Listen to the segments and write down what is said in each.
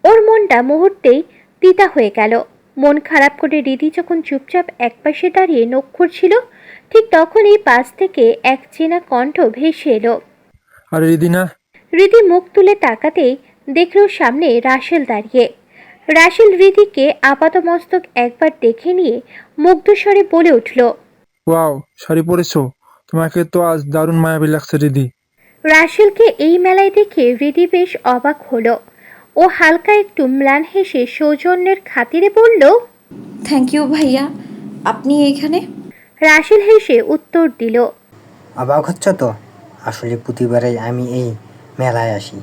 ওর মনটা মুহূর্তেই তিতা হয়ে গেল। মন খারাপ করে রিদি যখন চুপচাপ একপাশে দাঁড়িয়ে নখ খুঁড়ছিল, ঠিক তখনই পাশ থেকে এক চেনা কণ্ঠ ভেসে এলো। আরে রিদিনা। রিদি মুখ তুলে তাকাতেই দেখল সামনে রাসেল দাঁড়িয়ে। রাসেল রিদিকে আপাতমস্তক একবার দেখে নিয়ে মুগ্ধ স্বরে বলে উঠল, ওয়াও, শাড়ি পরেছো, তোমাকে তো আজ দারুণ মায়াবী লাগছে রিদি। রাসেলকে এই মেলায় দেখে রিদি বেশ অবাক হলো। ও হালকা একটু ম্লান হেসে সৌজন্যের খাতিরে বলল, থ্যাংক ইউ ভাইয়া, আপনি এইখানে? রাসেল হেসে উত্তর দিল, অবাক হচ্ছ তো? আসলে প্রতিবারেই আমি এই মেলায় আসি,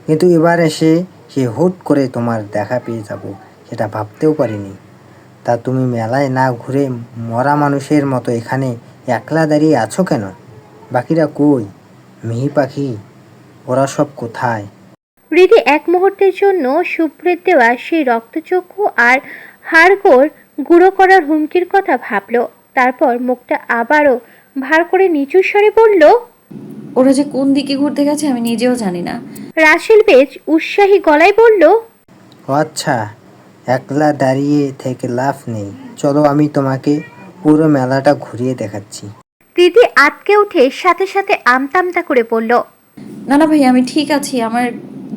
কিন্তু এবার এসে সে হুট করে তোমার দেখা পেয়ে যাব সেটা ভাবতেও পারিনি। তা তুমি মেলায় না ঘুরে মরা মানুষের মতো এখানে একলা দাঁড়িয়ে আছো কেন? বাকিরা কই? মিহি পাখি ওরা সব কোথায়? রিদি এক মুহূর্তের জন্য শুভ্রের দেওয়া সেই রক্তচক্ষু আর হাড়গোড় গুঁড়ো করার হুমকির কথা ভাবল। তারপর মুখটা আবারও ভার করে নিচু স্বরে বলল, ওরা যে কোন দিকে ঘুরতে গেছে আমি নিজেও জানি না। রাসেল বেশ উৎসাহী গলায় বলল, ও আচ্ছা, একলা দাঁড়িয়ে থেকে লাভ নেই, চলো আমি তোমাকে পুরো মেলাটা ঘুরিয়ে দেখাচ্ছি। রিদি আটকে উঠে সাথে সাথে আমতামতা করে বলল, না না ভাই, আমি ঠিক আছি, আমার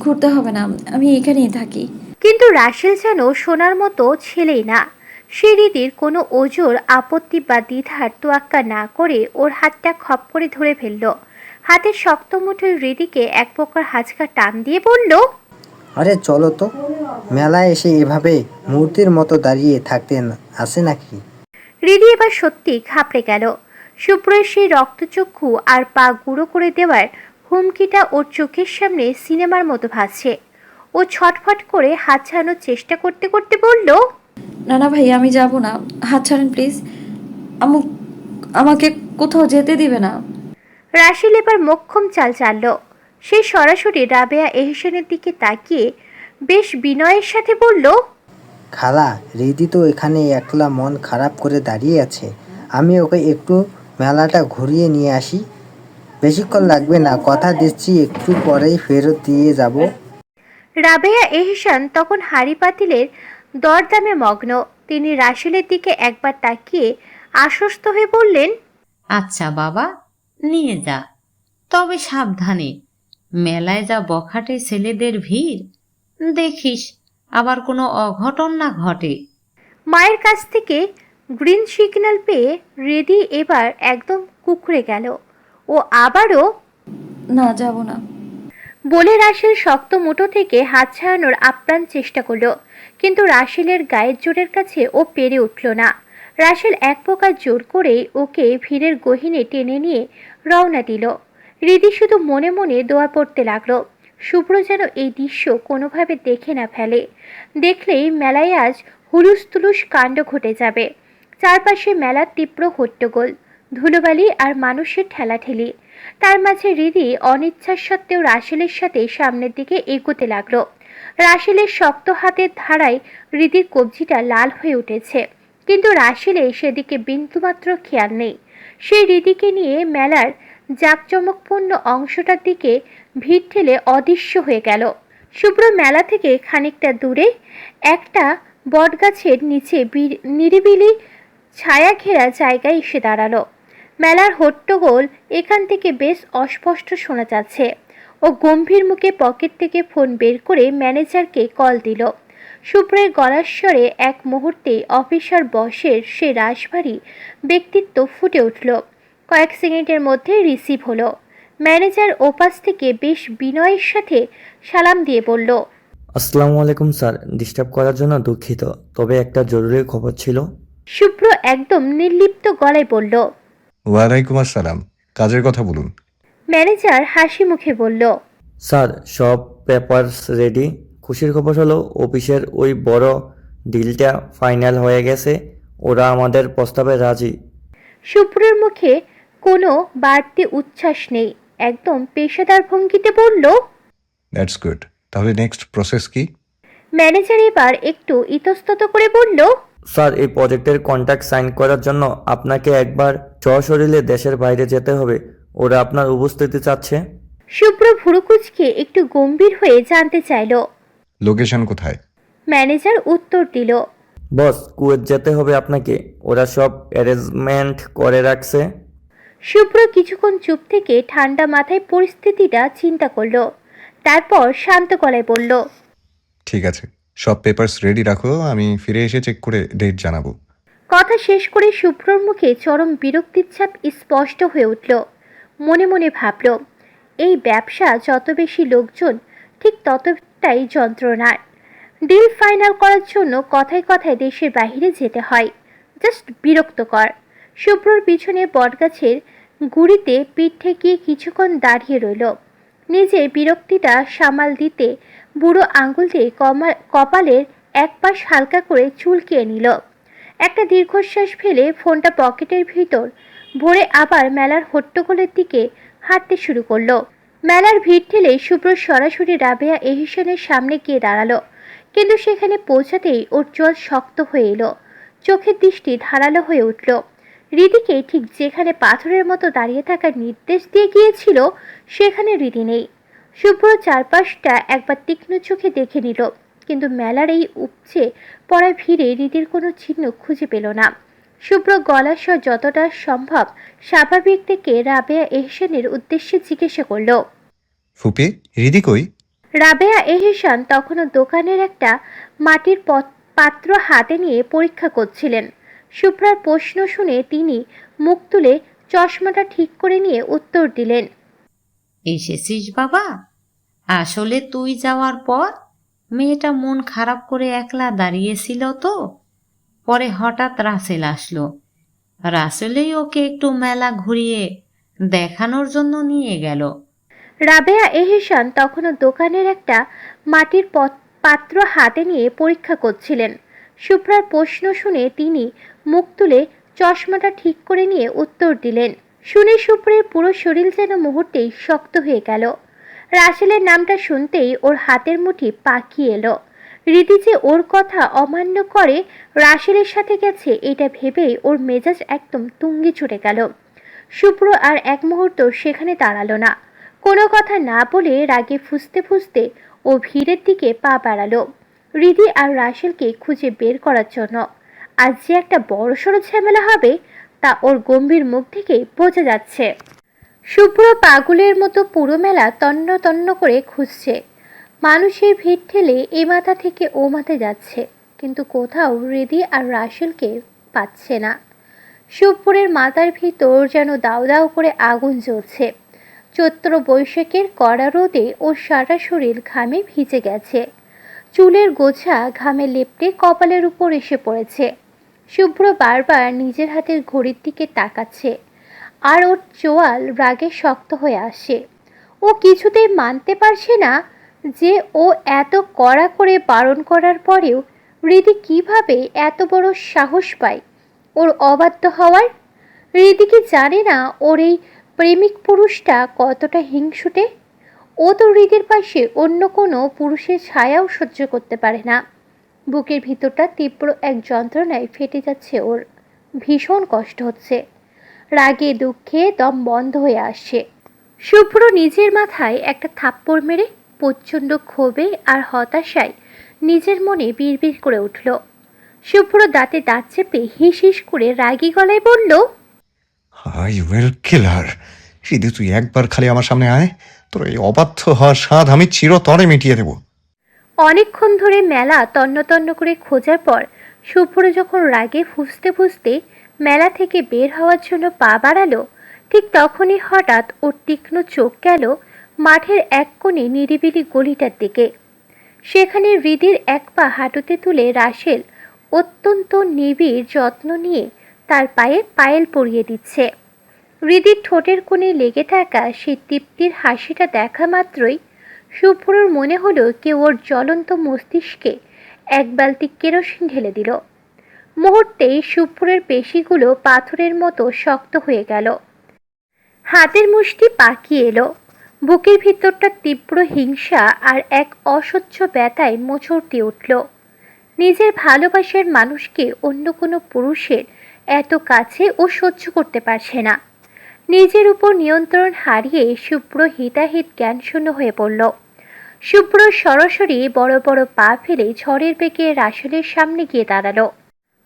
ঘুরতে হবে না, আমি এখানেই থাকি। কিন্তু রাসেল যেন সোনার মতো ছেলেই না। সে রিদির কোনো ওজোর আপত্তি বা দ্বিধার তোয়াক্কা না করে ওর হাতটা খপ করে ধরে ফেলল। হাতের শক্ত মুঠোয় রিদিকে এক প্রকার হাঁচকা টান দিয়ে বলল, আরে চলো তো, মেলায় এসে এভাবে মূর্তির মতো দাঁড়িয়ে থাকতে আসে নাকি? রিদি এবার সত্যি ঘাবড়ে গেল। শুভ্রের সেই রক্তচক্ষু আর পা গুঁড়ো করে দেওয়ার হুমকিটা ওর চোখের সামনে সিনেমার মতো ভাসছে। ও ছটফট করে হাত ছাড়ানোর চেষ্টা করতে করতে বলল, না না ভাই, আমি যাব না, হাত ছাড়েন প্লিজ, আমাকে কোথাও যেতে দিবে না। রাসেল এবার মোক্ষম চাল চালল। সে সরাসরি রাবেয়া এহসানের দিকে তাকিয়ে বেশ বিনয়ের সাথে বলল, খালা, রিদি তো এখানে একলা মন খারাপ করে দাঁড়িয়ে আছে, আমি ওকে একটু মেলাটা ঘুরিয়ে নিয়ে আসি। বেশিক্ষণ লাগবে না, কথা দিচ্ছি একটু পরেই ফেরত দিয়ে যাব। রাবেয়া এহসান তখন হাড়ি পাতিলের দরদামে মগ্ন। তিনি রাসেলের দিকে একবার তাকিয়ে আশ্বস্ত হয়ে বললেন, আচ্ছা বাবা, নিয়ে যা, তবে সাবধানে। মেলায় যা বখাটে ছেলেদের ভিড়, দেখিস আবার কোনো অঘটন না ঘটে। মায়ের কাছ থেকে গ্রিন সিগন্যাল পেয়ে রেডি এবার একদম কুকড়ে গেল। ও আবারও না, যাব না। বলে রাসেল শক্ত মুঠো থেকে হাত ছাড়ানোর আপ্রাণ চেষ্টা করলো, কিন্তু রাসেলের গায়ের জোরের কাছে ও পেরে উঠল না। রাসেল এক প্রকার জোর করেই ওকে ভিড়ের গহীনে টেনে নিয়ে রওনা দিল। রিদি শুধু মনে মনে দোয়া পড়তে লাগলো, শুভ্র যেন এই দৃশ্য কোনোভাবে দেখে না ফেলে। দেখলেই মেলায় আজ হুলুস তুলুস কাণ্ড ঘটে যাবে। চারপাশে মেলার তীব্র হট্টগোল, ধুলোবালি আর মানুষের ঠেলাঠেলি। তার মাঝে রিদি অনিচ্ছা সত্ত্বেও রাসেলের সাথে সামনের দিকে এগোতে লাগলো। রাসেলের শক্ত হাতের ধারায় রিদির কবজিটা লাল হয়ে উঠেছে, কিন্তু রাসেলের সেদিকে বিন্দুমাত্র খেয়াল নেই। সেই রিদিকে নিয়ে মেলার জাঁকজমকপূর্ণ অংশটার দিকে ভিড় ঠেলে অদৃশ্য হয়ে গেল। শুভ্র মেলা থেকে খানিকটা দূরে একটা বটগাছের নিচে নিরিবিলি ছায়া ঘেরা জায়গায় এসে দাঁড়ালো। মেলার হট্টগোল এখান থেকে বেশ অস্পষ্ট শোনা যাচ্ছে। ও গম্ভীর মুখে পকেট থেকে ফোন বের করে ম্যানেজারকে কল দিল। শুভ্রের গলার স্বরে এক মুহূর্তেই অফিসার বসের সে রাশভারী ব্যক্তিত্ব ফুটে উঠল। কয়েক সেকেন্ডের মধ্যে রিসিভ হলো। ম্যানেজার ওপাশ থেকে বেশ বিনয়ের সাথে সালাম দিয়ে বলল, আসসালামু আলাইকুম স্যার, ডিস্টার্ব করার জন্য দুঃখিত, তবে একটা জরুরি খবর ছিল। শুভ্র একদম নির্লিপ্ত গলায় বলল, ওয়ালাইকুম আসসালাম, কাজের কথা বলুন। ম্যানেজার হাসি মুখে বলল, স্যার, সব পেপারস রেডি। খুশির খবর হলো অফিসের ওই বড় ডিলটা ফাইনাল হয়ে গেছে, ওরা আমাদের প্রস্তাবে রাজি। শুভ্রের মুখে কোনো বাড়তি উচ্ছ্বাস নেই, একদম পেশাদার ভঙ্গিতে বলল, দ্যাটস গুড। তাহলে নেক্সট প্রসেস কি? ম্যানেজার এবার একটু ইতস্তত করে বলল, স্যার, এই প্রজেক্টের কন্ট্রাক্ট সাইন করার জন্য আপনাকে একবার সশরীরে দেশের বাইরে যেতে হবে। ওরা আপনার উপস্থিতি চাচ্ছে। শুভ্র ভুরুকুচকে একটু গম্ভীর হয়ে জানতে চাইল। লোকেশন কোথায়? ম্যানেজার উত্তর দিল। বস, কুয়েত যেতে হবে আপনাকে, ওরা সব অ্যারেঞ্জমেন্ট করে রাখছে। শুভ্র কিছুক্ষণ চুপ থেকে ঠান্ডা মাথায় পরিস্থিতিটা চিন্তা করলো। তারপর শান্ত গলায় বলল, ঠিক আছে, সব পেপারস রেডি রাখো, আমি ফিরে এসে চেক করে ডেট জানাবো। কথা শেষ করে শুভ্রর মুখে চরম বিরক্তির ছাপ স্পষ্ট হয়ে উঠল। মনে মনে ভাবল, এই ব্যবসা যত বেশি লোকজন ঠিক ততটাই যন্ত্রণার। ডিল ফাইনাল করার জন্য কথায় কথায় দেশের বাইরে যেতে হয়, জাস্ট বিরক্তকর। শুভ্রর পিছনে বটগাছের গুড়িতে পিঠ ঠেকিয়ে কিছুক্ষণ দাঁড়িয়ে রইল। নিজের বিরক্তিটা সামাল দিতে বুড়ো আঙুল দিয়ে কপালের এক পাশ হালকা করে চুলকিয়ে নিল। একটা দীর্ঘশ্বাস ফেলে ফোনটা পকেটের ভিতর ভরে আবার মেলার হট্টগোলের দিকে হাঁটতে শুরু করলো। মেলার ভিড় ঠেলে শুভ্র সরাসরি রাবেয়া এহসানের সামনে গিয়ে দাঁড়ালো। কিন্তু সেখানে পৌঁছাতেই ওর চোয়াল শক্ত হয়ে এলো, চোখের দৃষ্টি ধারালো হয়ে উঠল। রীতিকে ঠিক যেখানে পাথরের মতো দাঁড়িয়ে থাকার নির্দেশ দিয়ে গিয়েছিল সেখানে রীতি নেই। শুভ্র চারপাশটা একবার তীক্ষ্ণ চোখে দেখে নিল, কিন্তু মেলার এই উপচে পড়া ভিড়ে রীতির কোনো চিহ্ন খুঁজে পেল না। শুভ্র গলার স্বর যতটা সম্ভব স্বাভাবিক থেকে রাবেয়া এহসানের উদ্দেশ্যে জিজ্ঞাসা করল। ফুপি, রিদি কই? রাবেয়া এহসান তখনও দোকানের একটা মাটির পাত্র হাতে নিয়ে পরীক্ষা করছিলেন। শুভ্রার প্রশ্ন শুনে তিনি মুখ তুলে চশমাটা ঠিক করে নিয়ে উত্তর দিলেন। এসেছিস বাবা? আসলে তুই যাওয়ার পর মেয়েটা মন খারাপ করে একলা দাঁড়িয়েছিল তো, পরে হঠাৎ রাসেল আসলো। রাসেলেই ওকে একটু মেলা ঘুরিয়ে দেখানোর জন্য নিয়ে গেল। রাবেয়া এহসান তখনও দোকানের একটা মাটির পাত্র হাতে নিয়ে পরীক্ষা করছিলেন। শুভ্রার প্রশ্ন শুনে তিনি মুখ তুলে চশমাটা ঠিক করে নিয়ে উত্তর দিলেন। শুনে শুভ্রের পুরো শরীর যেন মুহূর্তেই শক্ত হয়ে গেল। রাসেলের নামটা শুনতেই ওর হাতের মুঠি পাকিয়ে এলো। রীতি যে ওর কথা অমান্য করে রাসেলের সাথে গেছে এটা ভেবেই ওর মেজাজ একদম তুঙ্গে চড়ে গেল। শুভ্র আর এক মুহূর্ত সেখানে দাঁড়ালো না। কোনো কথা না বলে রাগে ফুঁসতে ফুঁসতে ও ভিড়ের দিকে পা বাড়ালো, রীতি আর রাসেলকে খুঁজে বের করার জন্য। আজ যে একটা বড়সড় ঝামেলা হবে তা ওর গম্ভীর মুখ থেকেই বোঝা যাচ্ছে। শুভ্র পাগলের মতো পুরো মেলা তন্ন তন্ন করে খুঁজছে। মানুষের ভিড় ঠেলে এ মাথা থেকে ও মাথা যাচ্ছে, কিন্তু কোথাও হৃদি আর রাসেলকে পাচ্ছে না। শুভ্রের মাথার ভিতর যেন দাউ দাউ করে আগুন জ্বলছে। চৈত্র বৈশাখের কড়া রোদে ওর সারা শরীর ঘামে ভিজে গেছে। চুলের গোছা ঘামে লেপ্টে কপালের উপর এসে পড়েছে। শুভ্র বারবার নিজের হাতের ঘড়ির দিকে তাকাচ্ছে, আর ওর চোয়াল রাগে শক্ত হয়ে আসে। ও কিছুতেই মানতে পারছে না যে ও এত কড়া করে বারণ করার পরেও রীতি কিভাবে এত বড় সাহস পায় ওর অবাধ্য হওয়ার। রীতি কি জানে না ওর এই প্রেমিক পুরুষটা কতটা হিংসুটে? ও তো হৃদের পাশে অন্য কোনো পুরুষের ছায়াও সহ্য করতে পারে না। বুকের ভিতরটা তীব্র এক যন্ত্রণায় ফেটে যাচ্ছে ওর, ভীষণ কষ্ট হচ্ছে। রাগে দুঃখে দম বন্ধ হয়ে আসছে। শুভ্র নিজের মাথায় একটা থাপ্পড় মেরে প্রচণ্ড ক্ষোভে আর হতাশায় নিজের মনে বিড়বিড় করে উঠল। শুভ্র দাঁতে দাঁত চেপে হিস হিস করে রাগী গলায় বলল, আই উইল কিলার। রিদি, তুই একবার খালি আমার সামনে আয়, তোর এই অবাধ্য হওয়ার স্বাদ আমি চিরতরে মিটিয়ে দেব। অনেকক্ষণ ধরে মেলা তন্ন তন্ন করে খোঁজার পর শুভ্র যখন রাগে ফুঁসতে ফুঁসতে মেলা থেকে বের হওয়ার জন্য পা বাড়ালো, ঠিক তখনই হঠাৎ ওর তীক্ষ্ণ চোখ গেল মাঠের এক কোণে নিরিবিলি গলিটার দিকে। সেখানে হৃদির এক পা হাঁটুতে তুলে রাসেল অত্যন্ত নিবিড় যত্ন নিয়ে তার পায়ে পায়েল পরিয়ে দিচ্ছে। হৃদির ঠোঁটের কোণে লেগে থাকা সেই তৃপ্তির হাসিটা দেখা মাত্রই শুভ্রর মনে হলো কেউ ওর জ্বলন্ত মস্তিষ্কে এক বালতি কেরোসিন ঢেলে দিল। মুহূর্তেই শুভ্রের পেশিগুলো পাথরের মতো শক্ত হয়ে গেল, হাতের মুষ্টি পাকিয়ে এলো। বুকের ভিতরটা তীব্র হিংসা আর এক অসহ্য ব্যথায় মোচড় দিয়ে উঠল। নিজের ভালোবাসার মানুষকে অন্য কোনো পুরুষের এত কাছে ও সহ্য করতে পারছে না। নিজের উপর নিয়ন্ত্রণ হারিয়ে শুভ্র হিতাহিত জ্ঞানশূন্য হয়ে পড়ল। শুভ্র সরাসরি বড় বড় পা ফেলে ঝড়ের বেগে রাসেলের সামনে গিয়ে দাঁড়ালো।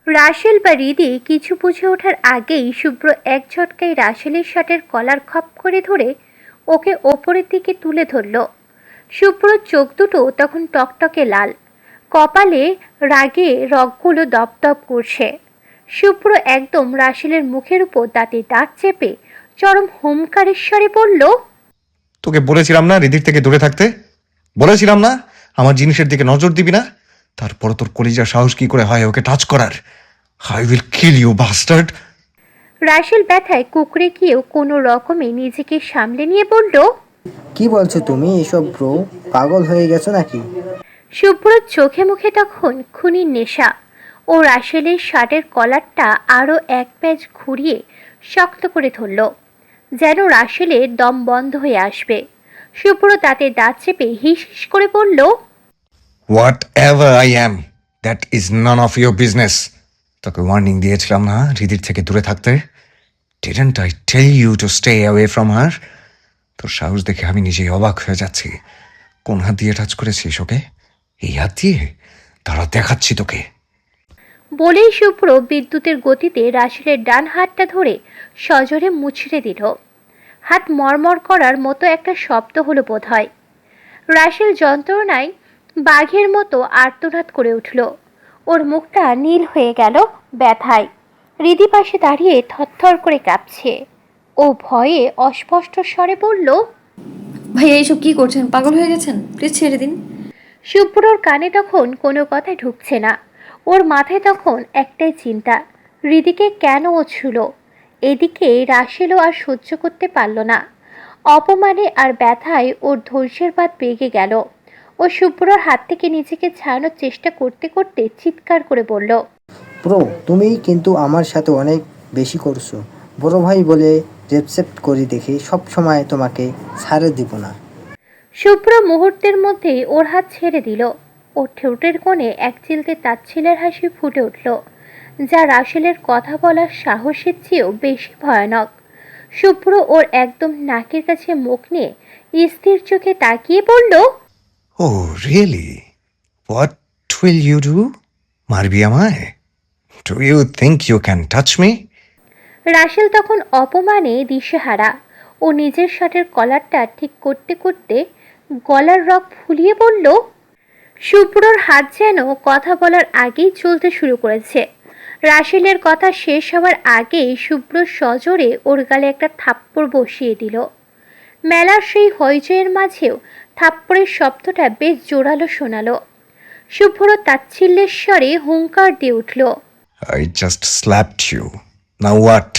রাসেল বা হৃদি কিছু বুঝে ওঠার আগেই শুভ্র এক ঝটকায় রাসেলের শার্টের কলার খপ করে ধরে ওকে ওপরের দিকে তুলে ধরল। শুভ্রর চোখ দুটো তখন টকটকে লাল, কপালে রাগে রগগুলো দপদপ করছে। শুভ্র একদম রাসেলের মুখের উপর দাঁতে দাঁত চেপে চরম হুঙ্কারের স্বরে বলল, তোকে বলেছিলাম না রিদির থেকে দূরে থাকতে? বলেছিলাম না আমার জিনিসের দিকে নজর দিবি না? তারপর তোর কলিজার সাহস কি করে হয় ওকে টাচ করার? I will kill you bastard. Russell ব্যথায় কুকড়ে গিয়েও কোনো রকমে নিজেকে সামলে নিয়ে বলল, কি বলছো তুমি এসব ব্রো? পাগল হয়ে গেছো নাকি? শুভ্রর চোখে মুখে তখন খুনির নেশা। ও রাসেলের শার্টের কলারটা আরও এক প্যাচ ঘুরিয়ে শক্ত করে ধরল, যেন রাসেলের দম বন্ধ হয়ে আসবে। শুভ্র তাতে দাঁত চেপে হিস হিস করে বলল, whatever I am, that is none of your business. তোকে ওয়ার্নিং দিয়েছিলাম না হৃদির থেকে দূরে থাকতে? Didn't I tell you to stay away from her? তোর সাহস দেখে আমি নিজেই অবাক হয়ে যাচ্ছি। কোন হাত দিয়ে টাচ করেছিস ওকে? এই হাত দিয়ে? তারা দেখাচ্ছি তোকে। বলেই শুভ্র বিদ্যুতের গতিতে রাসেলের ডান হাতটা ধরে সজোরে মুচড়ে দিল। হাত মরমর করার মতো একটা শব্দ হলো বোধহয়। রাসেল যন্ত্রণায় বাঘের মতো আর্তনাদ করে উঠল। ওর মুখটা নীল হয়ে গেল ব্যথায়। হৃদি পাশে দাঁড়িয়ে থরথর করে কাঁপছে। ও ভয়ে অস্পষ্ট স্বরে বলল, ভাইয়া এইসব কি করছেন? পাগল হয়ে গেছেন? প্লিজ ছেড়ে দিন। শুভ্রর কানে তখন কোনো কথা ঢুকছে না। ওর মাথায় তখন একটাই চিন্তা, হৃদিকে কেন ও ছুঁল। এদিকে রাসেলও আর সহ্য করতে পারল না। অপমানে আর ব্যথায় ওর ধৈর্যের বাঁধ ভেঙে গেল। ও শুভ্রর হাত থেকে নিজেকে ছাড়ানোর চেষ্টা করতে করতে চিৎকার করে বলল, ব্রো, তুমি কিন্তু আমার সাথে অনেক বেশি করছো। বড় ভাই বলে রেসপেক্ট করি দেখে সব সময় তোমাকে ছাড়ে দিব না। শুভ্র মুহূর্তের মধ্যেই ওর হাত ছেড়ে দিল। ওর ঠোঁটের কোণে এক চিলতে তাচ্ছিলের হাসি ফুটে উঠল, যা রাসেলের কথা বলার সাহসের চেয়েও বেশি ভয়ানক। শুভ্র ওর একদম নাকের কাছে মুখ নিয়ে স্থির চোখে তাকিয়ে বলল, oh really? What will you do? মারবি আমায়? Do you think you can touch me? Rasel তখন অপমানে দিশেহারা। ও নিজের শার্টের কলারটা ঠিক করতে করতে গলার রগ ফুলিয়ে বলল, শুভ্রর হাত যেন কথা বলার আগেই চলতে শুরু করেছে। রাসেলের কথা শেষ হওয়ার আগেই শুভ্র সজোরে ওর গালে একটা থাপ্পড় বসিয়ে দিল। মেলার সেই হইচইয়ের মাঝেও থাপ্পড়ের শব্দটা বেশ জোরালো শোনালো। শুভ্র তাচ্ছিল্যের স্বরে হুঙ্কার দিয়ে উঠল, I just slapped you. Now what?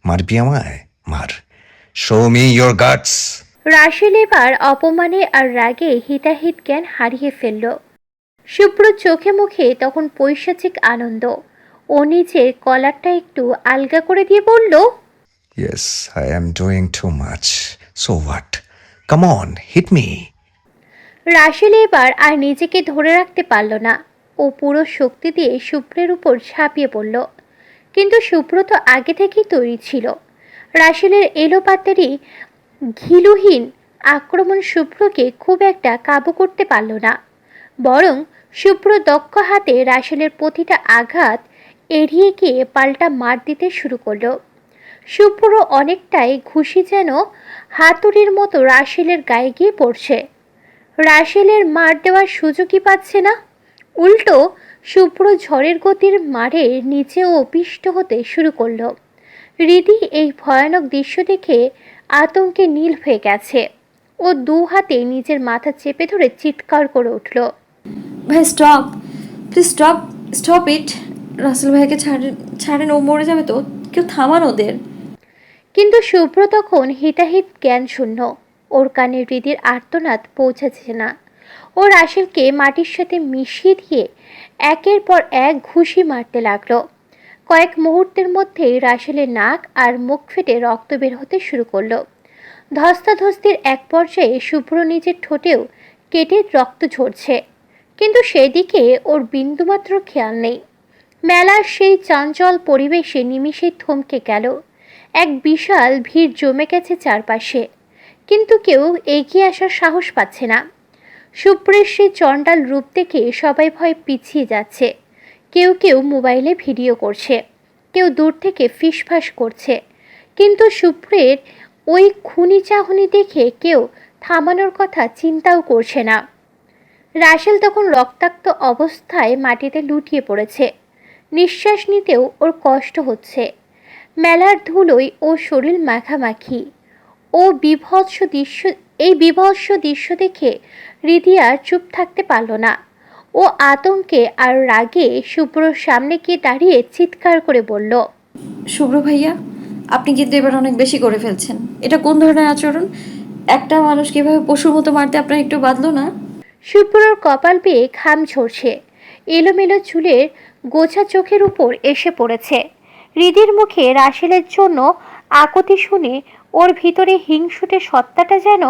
মারবি আমায়? মার। Show me your guts. Rasel এবার অপমানে আর রাগে হিতাহিত জ্ঞান হারিয়ে ফেলল। শুভ্র চোখে মুখে তখন পৈশাচিক আনন্দ। ও নিজের কলারটা একটু আলগা করে দিয়ে বলল, Yes, I am doing too much. So what? Come on, hit me. Rasel এবার আর নিজেকে ধরে রাখতে পারল না। ও পুরো শক্তি দিয়ে শুভ্রের উপর ঝাঁপিয়ে পড়ল। কিন্তু শুভ্র তো আগে থেকেই তৈরি ছিল। রাসেলের এলোপাতাড়ি ঘিলুহীন আক্রমণ শুভ্রকে খুব একটা কাবু করতে পারল না। বরং শুভ্র দক্ষ হাতে রাসেলের প্রতিটা আঘাত এড়িয়ে গিয়ে পাল্টা মার দিতে শুরু করলো। শুভ্র অনেকটাই ঘুষি যেন হাতুড়ির মতো রাসেলের গায়ে গিয়ে পড়ছে। রাসেলের মার দেওয়ার সুযোগই পাচ্ছে না। উল্টো শুভ্র ঝড়ের গতির মারে নিচেও পিষ্ট হতে শুরু করলো। হৃদি এই ভয়ানক দৃশ্য দেখে আতঙ্কে নীল হয়ে গেছে। ও দু হাতে নিজের মাথা চেপে ধরে চিৎকার করে উঠল, ভাই stop, please stop, stop it. Rasel ভাইকে ছাড়েন, ও মরে যাবে তো। কেউ থামান ওদের। কিন্তু শুভ্র তখন হিতাহিত জ্ঞান শূন্য। ওর কানে হৃদির আর্তনাদ পৌঁছাচ্ছে না। ও রাসেলকে মাটির সাথে মিশিয়ে দিয়ে একের পর এক ঘুষি মারতে লাগলো। কয়েক মুহূর্তের মধ্যেই রাসেলের নাক আর মুখ ফেটে রক্ত বের হতে শুরু করলো। ধস্তাধস্তির এক পর্যায়ে শুভ্র নিজের ঠোঁটেও কেটে রক্ত ঝরছে, কিন্তু সেদিকে ওর বিন্দুমাত্র খেয়াল নেই। মেলার সেই চাঞ্চল পরিবেশে নিমিষেই থমকে গেল। এক বিশাল ভিড় জমে গেছে চারপাশে, কিন্তু কেউ এগিয়ে আসার সাহস পাচ্ছে না। শুভ্রের সেই চণ্ডাল রূপ দেখে সবাই ভয়ে পিছিয়ে যাচ্ছে। কেউ কেউ মোবাইলে ভিডিও করছে, কেউ দূর থেকে ফিসফাস করছে, কিন্তু শুভ্রের ওই খুনি চাহনি দেখে কেউ থামানোর কথা চিন্তাও করছে না। রাসেল তখন রক্তাক্ত অবস্থায় মাটিতে লুটিয়ে পড়েছে। নিঃশ্বাস নিতেও ওর কষ্ট হচ্ছে। মেলার ধুলোয় ও শরীর মাখামাখি। এই বিভৎস দৃশ্য দেখে রিদি আর চুপ থাকতে পারল না। ও আতঙ্কে আর রাগে শুভ্রর সামনে গিয়ে দাঁড়িয়ে চিৎকার করে বলল, শুভ্র ভাইয়া, আপনি কিন্তু এবার অনেক বেশি করে ফেলছেন। এটা কোন ধরনের আচরণ? একটা মানুষকে এভাবে পশুর মতো মারতে আপনার একটু বাধলো না? শুভ্রর কপাল বেয়ে ঘাম ঝরছে। এলোমেলো চুলের গোছা চোখের উপর এসে পড়েছে। হৃদির মুখে রাসেলের জন্য আকুতি শুনে ওর ভিতরে হিংসুটে সত্তাটা যেন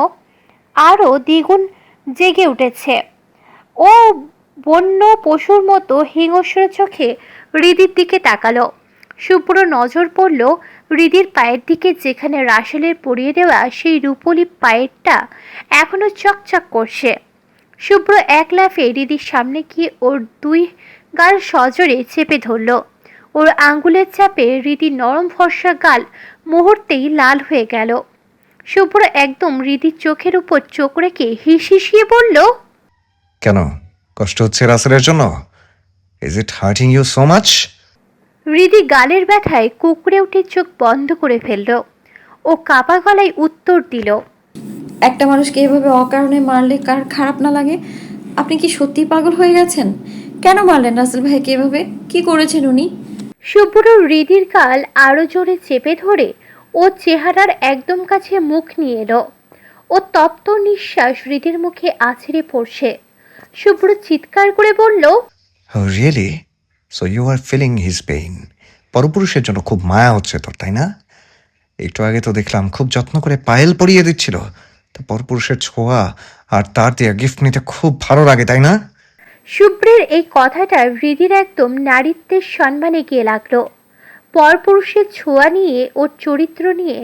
আরও দ্বিগুণ জেগে উঠেছে। ও বন্য পশুর মতো হিংস্র চোখে হৃদির দিকে তাকালো। শুভ্র নজর পড়ল হৃদির পায়ের দিকে, যেখানে রাসেলের পরিয়ে দেওয়া সেই রূপলি পায়েরটা এখনো চকচক করছে। শুভ্র এক লাফে হৃদির সামনে গিয়ে ওর দুই গাল সজোরে চেপে ধরল। ওর আঙ্গুলের চাপে হৃদির নরম ফর্সা গাল মুহূর্তেই লাল হয়ে গেল। শুভ্র একদম হৃদির চোখের উপর চোখ রেখে হিসিয়ে বলল, কেন কষ্ট হচ্ছে রাসেলের জন্য? Is it hurting you so much? Hridi গালের ব্যথায় কুকড়ে উঠে চোখ বন্ধ করে ফেলল। ও কাপা গলায় উত্তর দিল, একটা মানুষকে এভাবে অকারণে মারলে কার খারাপ না লাগে? আপনি কি সত্যি পাগল হয়ে গেছেন? কেন মারলেন রাসেল ভাইকে এভাবে? কি করেছেন উনি? শুভ্র হৃদির গাল আরো জোরে চেপে ধরে ও চেহারার একদম কাছে মুখ নিয়ে এলো। ও তপ্ত নিঃশ্বাস হৃদির মুখে আছড়ে পড়ছে। শুভ্র চিৎকার করে বলল, Oh, really? So you are feeling his pain. পরপুরুষের জন্য খুব মায়া হচ্ছে তোর, তাই না? একটু আগে তো দেখলাম খুব যত্ন করে পায়েল পরিয়ে দিচ্ছিল। তো পরপুরুষের ছোঁয়া আর তার দেয়া গিফট নিতে খুব ভালো লাগে, তাই না? শুভ্রের এই কথাটা হৃদির একদম নারীত্বের সম্মানে গিয়ে লাগলো। পরপুরুষের ছোঁয়া নিয়ে ওর চরিত্র নিয়ে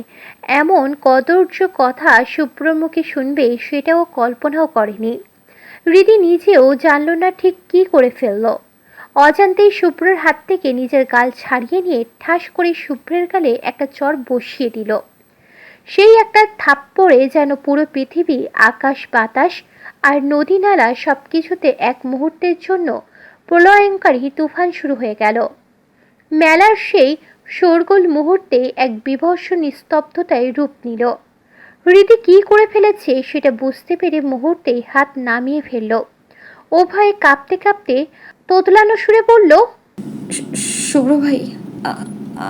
এমন কদর্য কথা শুভ্রর মুখে শুনবে সেটাও কল্পনাও করেনি। হৃদি নিজেও জানল না ঠিক কী করে ফেলল। অজান্তেই শুভ্রের হাত থেকে নিজের গাল ছাড়িয়ে নিয়ে ঠাস করে শুভ্রের গালে একটা চড় বসিয়ে দিল। সেই একটা থাপ্পড়ে যেন পুরো পৃথিবী, আকাশ বাতাস আর নদী নালা সব কিছুতে এক মুহূর্তের জন্য প্রলয়ঙ্কারী তুফান শুরু হয়ে গেল। মেলার সেই শোরগোল মুহূর্তে এক বিভৎস নিস্তব্ধতায় রূপ নিল। হৃদি কী করে ফেলেছে সেটা বুঝতে পেরে মুহূর্তেই হাত নামিয়ে ফেলল। ও ভয়ে কাঁপতে কাঁপতে তোতলানো সুরে বলল, শুভ্র ভাই,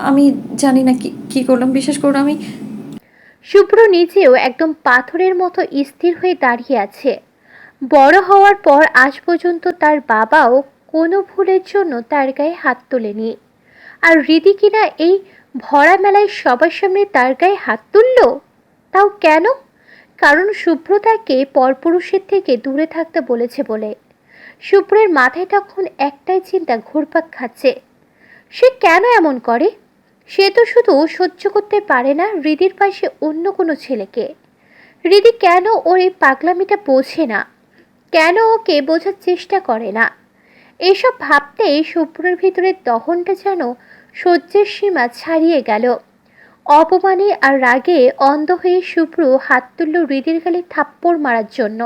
আমি জানি না কি করলাম। বিশ্বাস করুন, আমি... শুভ্র নিজেও একদম পাথরের মতো স্থির হয়ে দাঁড়িয়ে আছে। বড় হওয়ার পর আজ পর্যন্ত তার বাবাও কোনো ভুলের জন্য তার গায়ে হাত তোলেনি। আর হৃদি কিনা এই ভরা মেলায় সবার সামনে তার গায়ে হাত তুলল। তাও কেন? কারণ শুভ্র তাকে পরপুরুষের থেকে দূরে থাকতে বলেছে বলে। শুভ্রের মাথায় তখন একটাই চিন্তা ঘুরপাক খাচ্ছে, সে কেন এমন করে? সে তো শুধু সহ্য করতে পারে না হৃদির পাশে অন্য কোনো ছেলেকে। হৃদি কেন ওর এই পাগলামিটা বোঝে না? কেন ওকে বোঝার চেষ্টা করে না? এসব ভাবতেই শুভ্রের ভিতরের দহনটা যেন সহ্যের সীমা ছাড়িয়ে গেল। অপমানে আর রাগে অন্ধ হয়ে শুভ্র হাত তুলল হৃদির গালে থাপ্পড় মারার জন্য।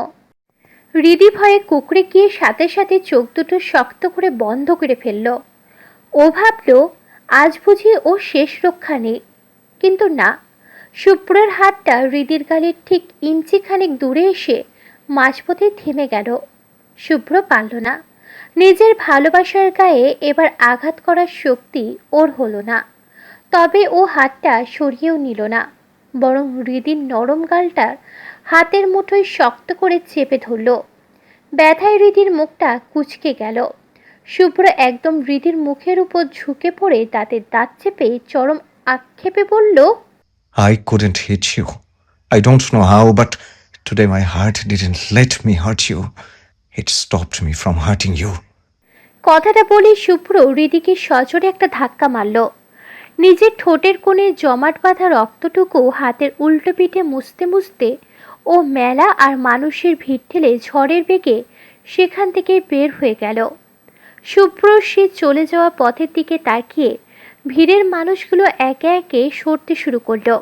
হৃদি ভয়ে কুকড়ে গিয়ে সাথে সাথে চোখ দুটো শক্ত করে বন্ধ করে ফেলল। ও ভাবল আজ বুঝি ও শেষ রক্ষা নেই। কিন্তু না, শুভ্রের হাতটা হৃদির গালের ঠিক ইঞ্চিখানেক দূরে এসে মাঝপথে থেমে গেল। শুভ্র পারল না। নিজের ভালোবাসার গায়ে এবার আঘাত করার শক্তি ওর হলো না। তবে ও হাতটা সরিয়েও নিল না, বরং হৃদির নরম গালটার হাতের মুঠোয় শক্ত করে চেপে ধরল। ব্যথায় হৃদির মুখটা কুঁচকে গেল। শুভ্র একদম হৃদির মুখের উপর ঝুঁকে পড়ে দাঁতে দাঁত চেপে চরম আক্ষেপে বলল, I couldn't hit you. I don't know how, but today my heart didn't let me hurt you. It stopped me from hurting you. কথাটা বলে শুভ্র হৃদিকে সজোরে একটা ধাক্কা মারল। নিজের ঠোঁটের কোণে জমাট বাঁধা রক্তটুকু হাতের উল্টো পিঠে মুছতে মুছতে ও মেলা আর মানুষের ভিড় ঠেলে ঝড়ের বেগে সেখান থেকে বের হয়ে গেল। শুভ্র সে চলে যাওয়া পথের দিকে তাকিয়ে ভিড়ের মানুষগুলো একে একে সরতে শুরু করলো।